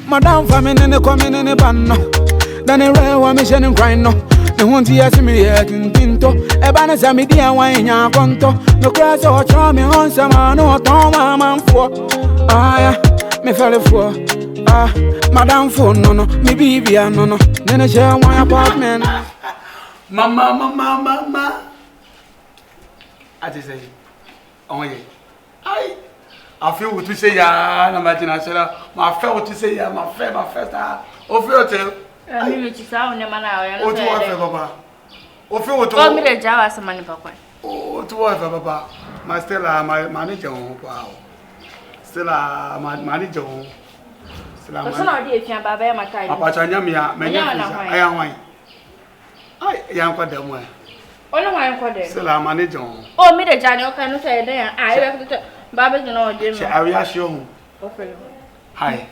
Madam famine in the coming in the pan. Then a rare one mission and grind no. The one to ask me yet in Pinto. Ebana Sami dear wine ya conto. No grass or charming on some no Tom man for. Ah, me fell for. Ah, Madam for no, me baby, no. Then I share my apartment. Mama. I just say, oh yeah. I feel what you say, yeah, no matter I said, my friend, what you say, yeah, my friend, oh, feel I mean, which is our name, and oh, to what, Papa? Oh, feel what to me, the Java, some money, Papa. Oh, to what, Papa? My Stella, my manager, wow. Stella, my manager. Stella, my manager, my time. Papa, I am wine. I am quite them way. Only one for them. Stella, manager. Oh, me, the Janio can say there. I have to Babby, you know, Jim. I will show you. Hi.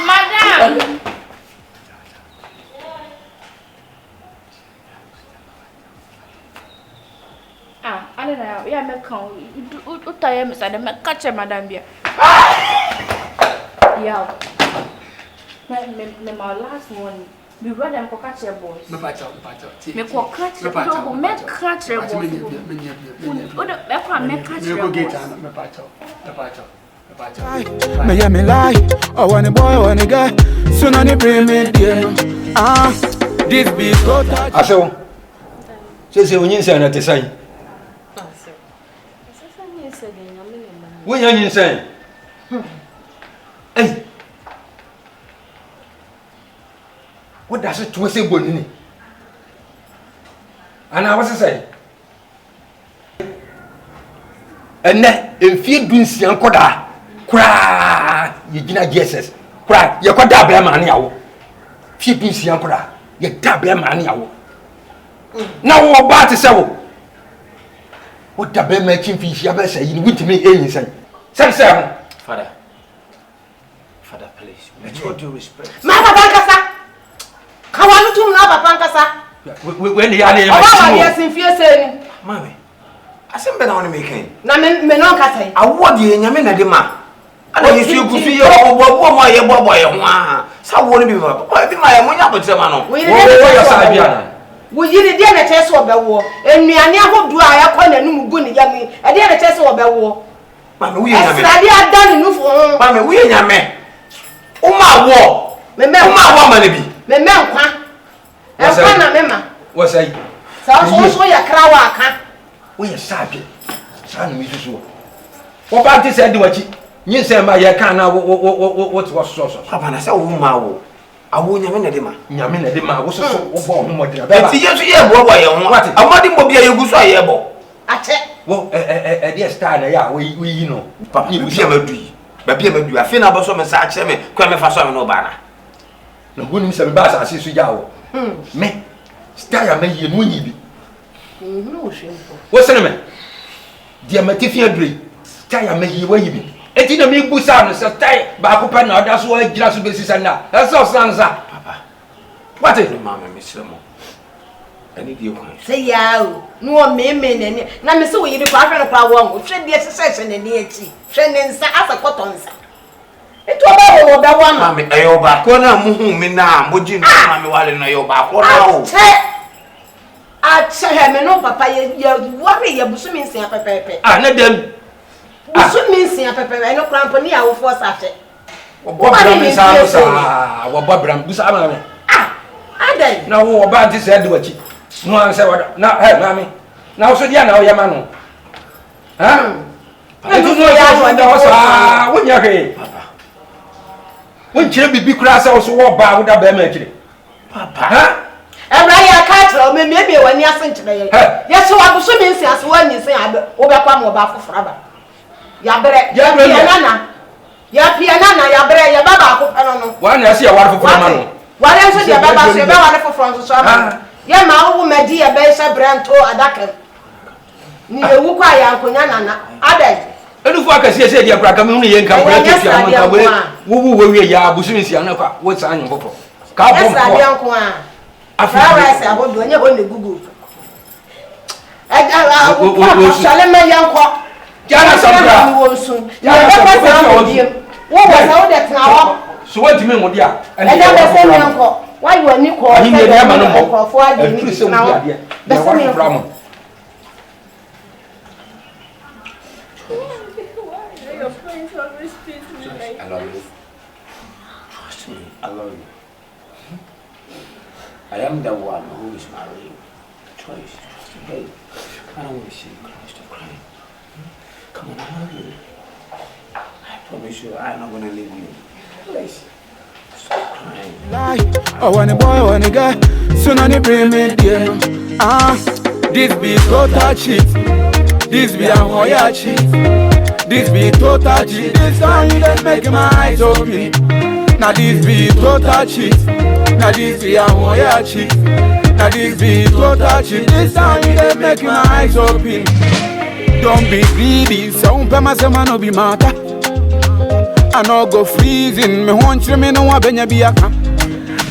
Madam! I don't know. Yeah, me come. You tell me, sir. Me catch Madam Bia. Yeah. Me my last one. We run them for catch your boys. Me patch. Me for catch. Me catch your boys. Me lie. Oh, when a boy, when a guy, soon on the bring me dear. Ah, this be so touch. Aso. Say when you say that say. When you say. Hey. What does it to say bonini? And I was say. And then if you do see ankoda. Cry, you didn't Jesus. Cry, you got that man yaw. Few pieces, Yankora, you double man yaw. Now, what about to say? What double making fish you ever say? You went to me anything. Say, Father, please, let's go to respect. Mama Pancasa, come on to Naba Pancasa. When the other yes, in fear saying, Mammy, I said, better on making. Namen Menonca, I want you in your minute. And if you could see your boy, some won't be my money. We did a dinner test of the war, and me and never do I acquire a new good yummy, a dinner test of the war. Mammy, we have done enough for Mammy, we are men. Oh, my war, the man, my woman be. The man, and one member was I. Sounds also a crowd. We are sappy. Son, Mrs. What about this? I do what you say, my yakana, what was so? Papa, I said, oh, I won't Yamina Dima was so born. What you hear, boy, what? A muddy will be a good I check. Well, a dear star, yeah, we know. Papa, you never do. But you have been about some such a man, come for some no banner. No good in some bass, I see Yaw. Me, Staya may you win. What's the name? Dear Matifia Dream, Staya may you win. Et il ne me bouge pas, c'est taille, bah, couper n'a pas soin de la subsistance. That's all, Sansa. Papa, what is the mamma, Miss Lemon? I need you. Say, yow, no men, and now, Miss, you department of our one, should be a succession in the tea, trending as a cotton. It was about that one, Mammy, I owe corner, moving now, would you know, while in your back? I tell him, no, Papa, you worry, you're assuming, Papa. I know them. Should mean see a pepper, I know company, I will force at it. What means what Bobram, Busama? I don't know about this Edward. No answer, not her, Mammy. Now, so yeah, now, Yamano. Huh? I don't know when you're here, Papa. When Chilby be crass also walk by with a bear, Papa, huh? And I can't maybe when you're sent today. Yes, so I was so many as when you say I overcome about forever. Yabre, Yapiana, Yabre, Yababa, one I see a wonderful man. Why else your Baba, your wonderful Francis? Yama, my dear Bessa Branto, Adaka. Near Wukaya, Kunana, Ade. And if I can say, dear Bracamuni and Cabrera, who will be a Bushimian, what's on your book? Carbon, I would do any Google. I shall my young cock. Jana Sandra, What was all that now? So what do you mean with ya? And then the same uncle. Why you are Nico? I need a man for the meeting now. The same uncle. I love you. Trust me, I love you. I am the one who is marrying. Choice. Hey, I don't want to see you cry. Stop crying. Come on, I love you. I promise you, I'm not going to leave you. Please. Stop crying. Lie. Oh, when a boy, when a girl, soon on the bring me there. This be total cheat. This be a hoya cheat. This be total cheat. This time you just make my eyes open. Now this be total cheat. Now this be a hoya cheat. Now this be total cheat. This time you just make my eyes open. Don't be greedy. So myself no be matter. I no go freezing. Me want you me no want benya be a can.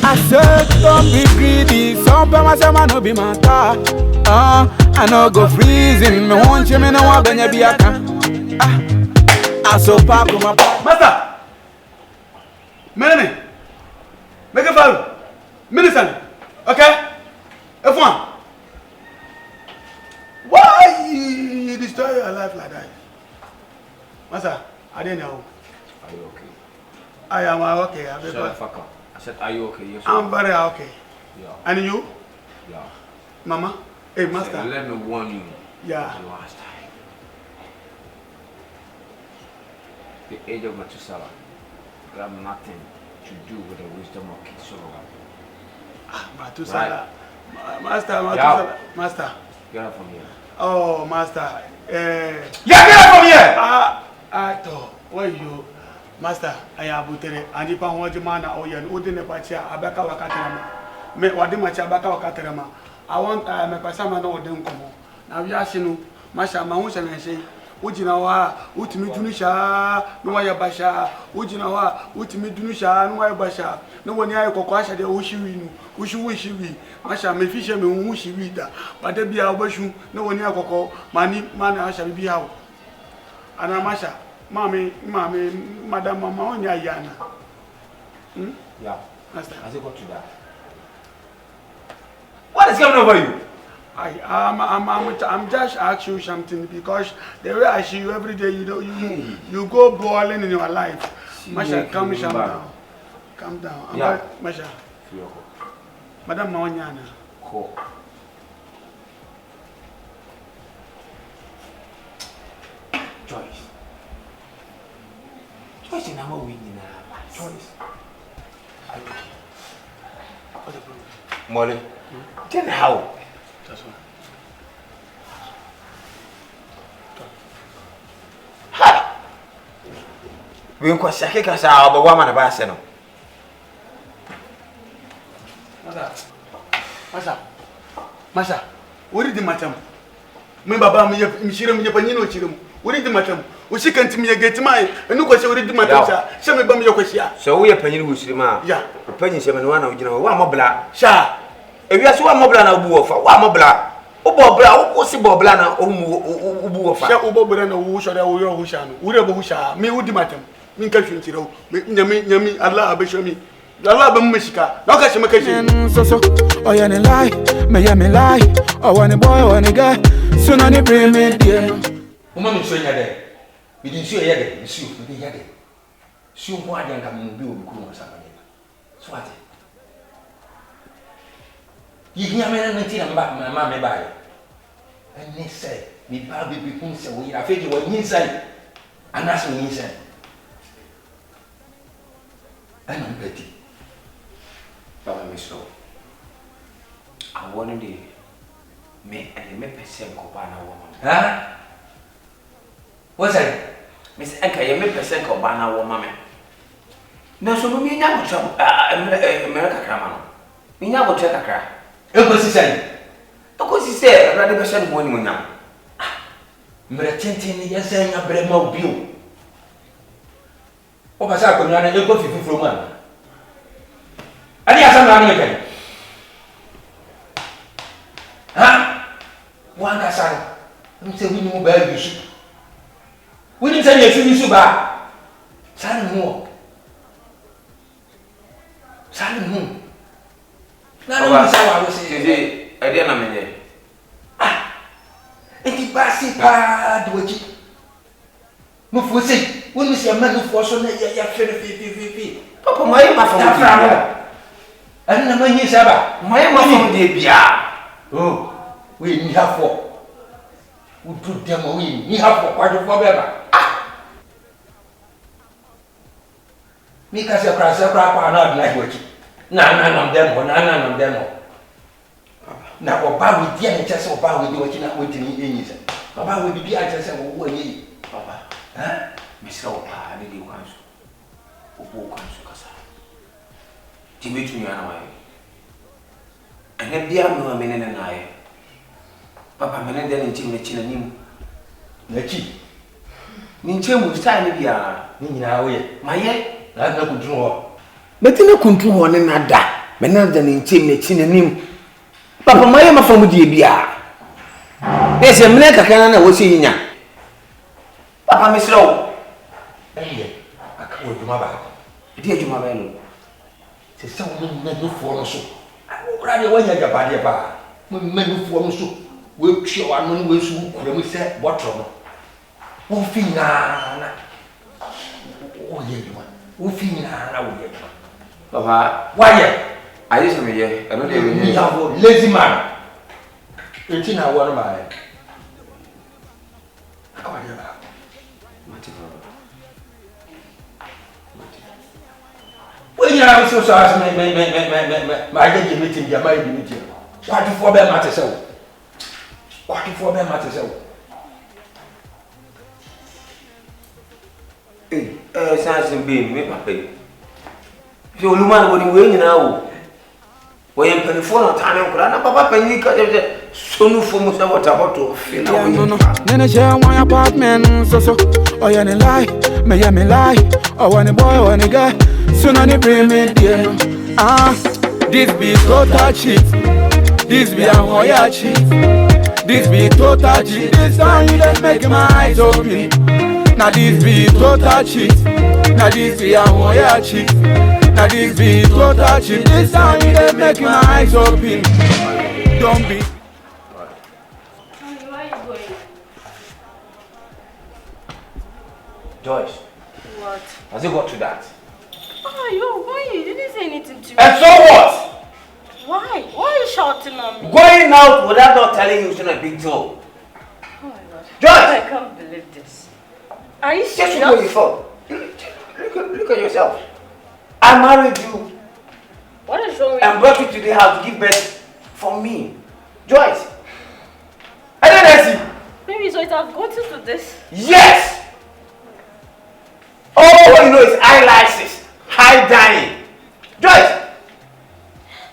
I said don't be greedy. So myself no be matter. I no go freezing. Me want you me no want benya be a can. I so pack my Master. Mene. Make a foul. Minister. Okay? F1. Why you destroy your life like that? Master, I didn't know. Are you okay? I am okay. Shut the fuck up. I said, are you okay? Yes, I'm very okay. Yeah. And you? Yeah. Mama? Hey, Master. So let me warn you. Yeah. The last time. The age of Methuselah. You have nothing to do with the wisdom of King Solomon. Methuselah. Right. Master. Yeah. Master. Get up from here. Oh, Master. Yeah, get up from here! I thought, where you? Master, I am Butere, and if I want to man, oh, yeah, Udine Pacha, Abaka Wakaterama. Me, Wadimacha Baka Wakaterama. I want my Pasama no dem come. Now we are seeing Masha Mausha and say, Ujinawa, Utimi Dunisha, no Waya Basha, Ujinawa, Utimi Dunisha, no Waya Basha, no one near Kokasha, the Ushiwinu, Ushiwi, Masha, me fisher me Ushi reader, but there be a washroom, no one near Coco, Mani, I shall be out. And Masha, Mammy, Madame Mama, Yana. Yeah. Master. Has it got to that? What is coming over you? I'm just asking you something because the way I see you every day, you go boiling in your life. Masha, calm down. Calm down. Yeah. Masha. Madam Maonyana. Cool. Joyce. Joyce, I'm not winning. Joyce. Molly. Then how? That's one. We can say because our woman about Seno. Masha, what did the matter? Me baba me shire me panino chirum. What did the matter? We see can't me get my and no question what did the matter? Say me bam your question. So we are penny who shirima. Yeah. Penny 71 original one mobla. Sha. If you are so mobla na ubu ofa, one mobla. Obobla, o si bobla na ubu ofa. Sha ubobla na wo shore wo yo husha no. Wo rebo husha. Me wo di matem. Me ka twintiro. Nyami Allah abeshomi. Allah be mmeshika. Na ka she maka she. So oh yeah ne lie, me yeah me lie. Oh when a boy when a girl, soon on the bring me there. Uma me sonya de. Me di nsuo ye de, nsuo me di ye de. Nsuo ho ade nka me bi obi kuru sa ba. So ate. Yihia me na nti na ma me ba ye. Ene say, me ba bi kun se wo ira feje wo yin sai. Anas wo yin sai. Ana mbeti. Baba me so. I want to me and me percent ko ba na wo ma. Ha? What's that? Miss Enka, you make percent ko ba na wo ma me. Na so me nya mo twa America krama no. Me nya mo twa kakra. E ko si sai. E ko si sai, ra de be sha mo ni mo nya. Mera tenten ni ya sai nya bre ma obi o. O ba sa ko nya na e ko fifi fro ma. Ani asa na me kai. Ha? Wan ka sa. Mse wi ni mo ba bi su. Wini say you finish ba. Salimon. Nana misawa wo se ade na menye. Ah. Enti basi pa doji. Mo fo se, wonu se ma no fo so na ya fere fi. Papa mai ma fo mo. Ani na manyi saba. Mai ma fo de bia. Oh, we ni hafo. Udu demo we ni hafo kwado fo beba. Ah. Mi ka se kra pa na na doji. Na demo. Na oba we dia ne chese oba we di wachi na wetini enyi se. Oba we bibi a chese wo anyi. Papa. Mr. Opa ni di kwanso. Obo kwanso kasa. Timetu ni ana wae. Ene bia no amene na nae. Papa mene de nti me chi na nim. Na chi. Ni nchemu style ni bia. Ni nyina wo ye. Maye na kudru ho. Betina kuntu ho ne nada. Mena da ne nche me chi nanim. Papa maye mafamu die bia. Dese mene kakana na wo se yinya. Papa misro. Aka wo duma ba. Di adwuma ba no. Se se wo na no fo no so. Akura de wo nya jaba de ba. Mo menu fo no so. We twa wa no we su kura mu se botro no. Wo fi na. Wo ye duma. Wo fi na wo ye duma. Papa, why? I just me here. I don't even you have a lazy man. 18 hours by. How are you? When you are so sorry, my get meeting, your mind meeting. What to for them matter so? What to for them matter so? Sans being me, my baby. So Luman when you win now. When you pay for a time, Papa Penny cut so no for most of what about to feel. Then I share my apartment, so. Oh, yeah, lie, me lie. Oh, one boy, one guy. Soon on the bring me dear. This be total cheat. This be a hoya cheat. This be total cheat. This time you just make my eyes open. Now this be total cheat. Now this be a hoya cheat. Now this be total cheat. This time you just make my eyes open. Don't be. Joyce. What? Has it got to that? Oh, why? You didn't say anything to me. And so what? Why? Why are you shouting at me? Going out without not telling you is not a big deal. Oh my God. Joyce! I can't believe this. Are you serious? Just what you thought. Look at yourself. I married you. What is wrong with and brought you to the house to give birth for me. Joyce. I don't see. Maybe so it has gotten to this. Yes! All you know is eyelashes, high dying. Joyce!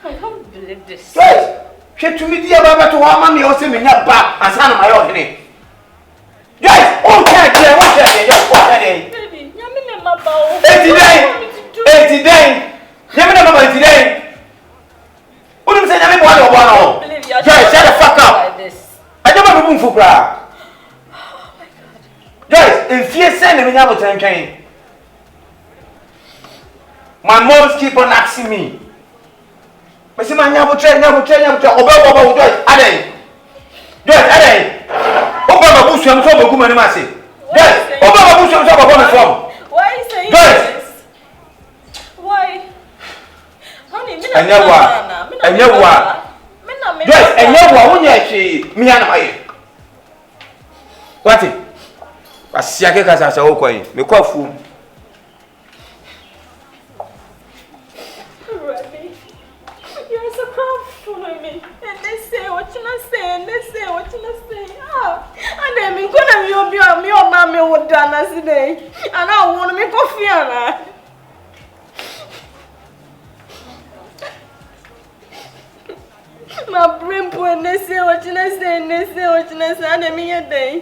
I can't believe this. Joyce! She to me dear Baba to one mommy also me not back and son of my own name. Joyce! Oh, can't you? What's that? Baby, Yamina Mabao. 80 days! Yamina Mabao 80 days! What do you say? Yamina Mabao? Joyce, shut the fuck up! I don't want to move for bra. Oh my God. Joyce, if you send me now to train. My moms keep on asking me. I say, my never train. Obey, Joyce, Ade. Joyce, Ade. Obey, bush, I'm so good, man. Joyce, Obey, bush, I'm so good, from. Why are you saying Joyce. this? Why? Honey, I never. Joyce, I never. When you say, me and my. What it? I see a case as a whole coin. Me call fool. You're so proud of me. And they say what you not say, and they say what you not say. And then me gonna be your mommy would done as today. And I want to make coffee on her. My brain point, they say what you not say, and they say what you not say, and then me a day. Me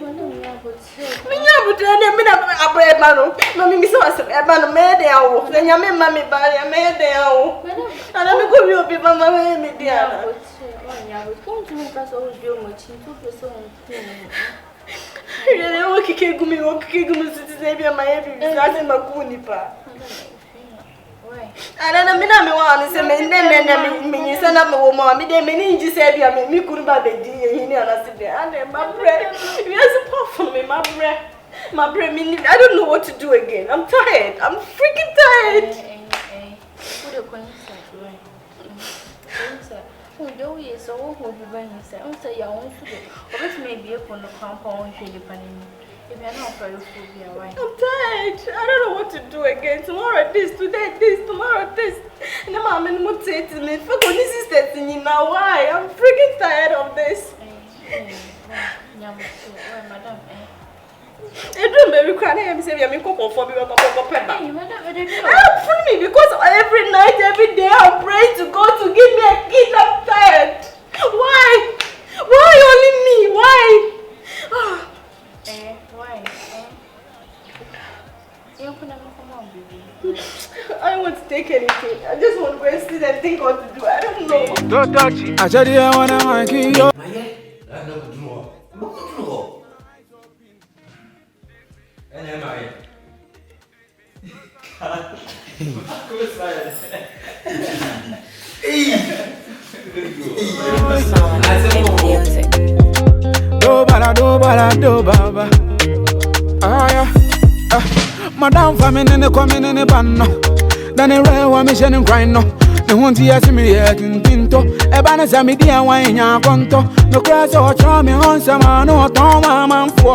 but then me a bread man. Mommy me so as a man made the hour. Then you make mommy buy a made the hour. And I'm going to be mama me dear. Really, okay, gumi, citizen, my every doesn't Makuni pa. And then I mean, I'm one, and say, me, son of a woman, me, they may just say, I mean, me couldn't buy the dear, and I said, and my bread, you have support for me, my bread, I don't know what to do again. I'm tired, I'm freaking tired. Who do you so who you bring yourself? Say your own food, or it may be upon the compound, if you're not for your food, you're right. I'm tired. I don't know what to do again. Tomorrow this, today this, tomorrow this. And I'm in mood to me. For goodness is testing you now. Why? I'm freaking tired of this. Madam, I don't baby crying. I'm saying I'm for me. I'm me because every night, every day I'm praying to God to give me a kid. I'm tired. Why? Why only me? Why? Why? I don't want to take anything. I just want to go and sit and think what to do. I don't know. Don't touch it. I said, yeah, when I'm making you. Do baba. Ah yeah. Madam famine in the coming in the ban no. Then the rain wa me shedding crying no. The one tia see me here tinto. E bana sa me dia wa nya konto. No cry so charm me on some no ton man for.